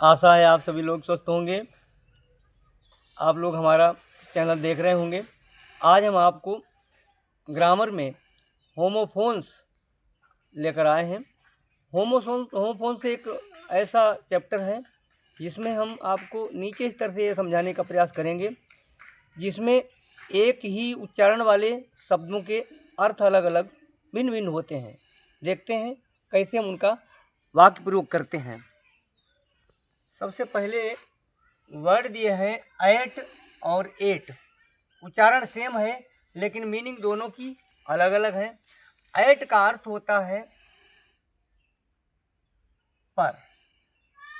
आशा है आप सभी लोग स्वस्थ होंगे। आप लोग हमारा चैनल देख रहे होंगे। आज हम आपको ग्रामर में होमोफोन्स लेकर आए हैं। होमोफोन्स एक ऐसा चैप्टर है जिसमें हम आपको नीचे इस तरह से समझाने का प्रयास करेंगे, जिसमें एक ही उच्चारण वाले शब्दों के अर्थ अलग अलग भिन्न भिन्न होते हैं। देखते हैं कैसे हम उनका वाक्य प्रयोग करते हैं। सबसे पहले वर्ड दिए हैं 8 और 8। उच्चारण सेम है लेकिन मीनिंग दोनों की अलग अलग है। 8 का अर्थ होता है पर।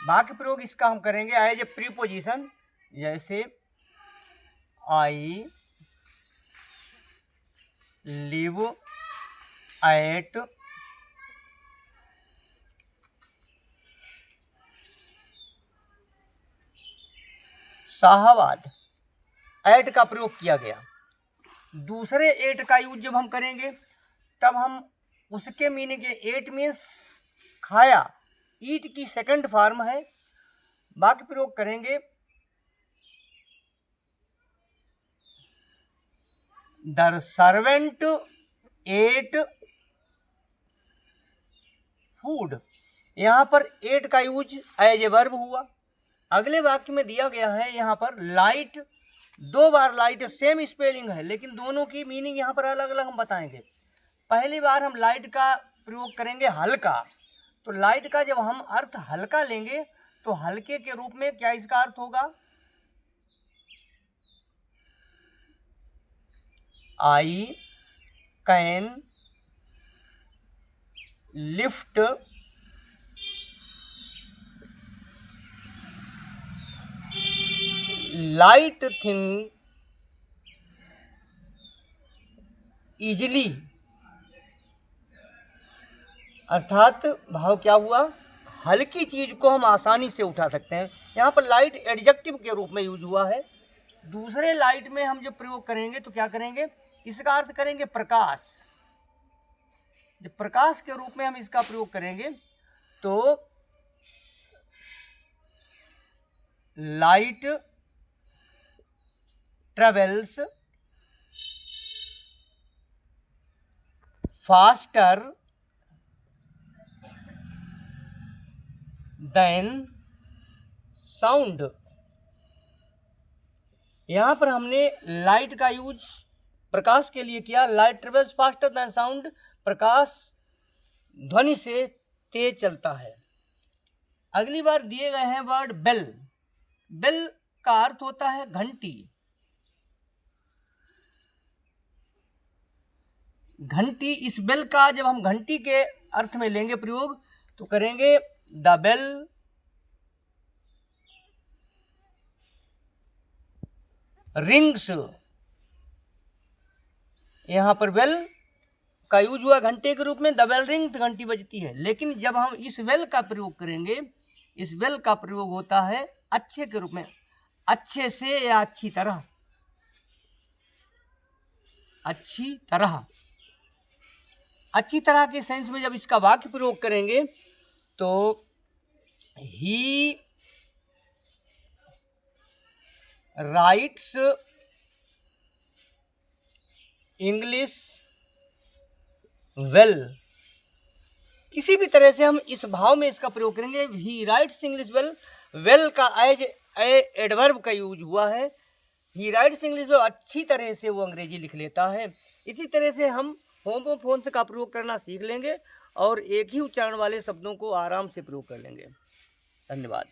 वाक्य प्रयोग इसका हम करेंगे एज ए प्रीपोजिशन, जैसे I live at Shahbad. At का प्रयोग किया गया। दूसरे 8 का यूज जब हम करेंगे तब हम उसके मीनिंग के 8 मीन्स खाया, ईट की सेकंड फॉर्म है। वाक्य प्रयोग करेंगे द सर्वेंट एट फूड। यहाँ पर 8 का यूज एज ए वर्ब हुआ। अगले वाक्य में दिया गया है यहाँ पर लाइट, 2 बार लाइट, सेम स्पेलिंग है लेकिन दोनों की मीनिंग यहाँ पर अलग अलग हम बताएंगे। पहली बार हम लाइट का प्रयोग करेंगे हल्का। तो लाइट का जब हम अर्थ हल्का लेंगे तो हल्के के रूप में क्या इसका अर्थ होगा? I can lift light thing easily. अर्थात भाव क्या हुआ? हल्की चीज को हम आसानी से उठा सकते हैं। यहाँ पर लाइट एडजेक्टिव के रूप में यूज हुआ है। दूसरे लाइट में हम जब प्रयोग करेंगे तो क्या करेंगे? इसका अर्थ करेंगे प्रकाश। जब प्रकाश के रूप में हम इसका प्रयोग करेंगे तो light travels faster than sound. यहां पर हमने लाइट का यूज प्रकाश के लिए किया। Light travels faster than sound, प्रकाश ध्वनि से तेज चलता है। अगली बार दिए गए हैं वर्ड बेल। बेल का अर्थ होता है घंटी। घंटी, इस बेल का जब हम घंटी के अर्थ में लेंगे प्रयोग तो करेंगे द बेल रिंग्स। यहां पर बेल का यूज हुआ घंटे के रूप में, द बेल रिंग, घंटी बजती है। लेकिन जब हम इस बेल का प्रयोग करेंगे, इस बेल का प्रयोग होता है अच्छे के रूप में, अच्छे से या अच्छी तरह। अच्छी तरह, अच्छी तरह के सेंस में जब इसका वाक्य प्रयोग करेंगे तो ही राइट्स इंग्लिश वेल। किसी भी तरह से हम इस भाव में इसका प्रयोग करेंगे। ही राइट्स इंग्लिश वेल। वेल का एज एडवर्ब का यूज हुआ है। ही राइट्स इंग्लिश वेल, अच्छी तरह से वो अंग्रेजी लिख लेता है। इसी तरह से हम होमोफोन्स का प्रयोग करना सीख लेंगे और एक ही उच्चारण वाले शब्दों को आराम से प्रयोग कर लेंगे। धन्यवाद।